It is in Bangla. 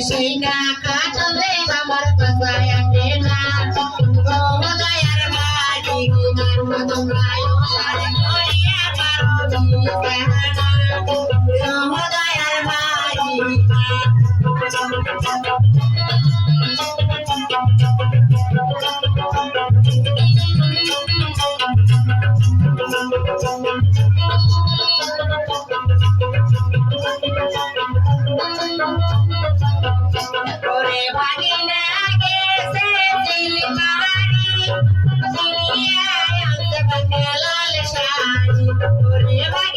সেই না কাটলে আমার পাশায় আসে না দয়ার বাড়ি তোমরা করিয়া পারো দয়ার বাড়ি করে ভাগিনা গেছে দিলমারি দুনিয়ায় আনতে পারলে শাড়ি করে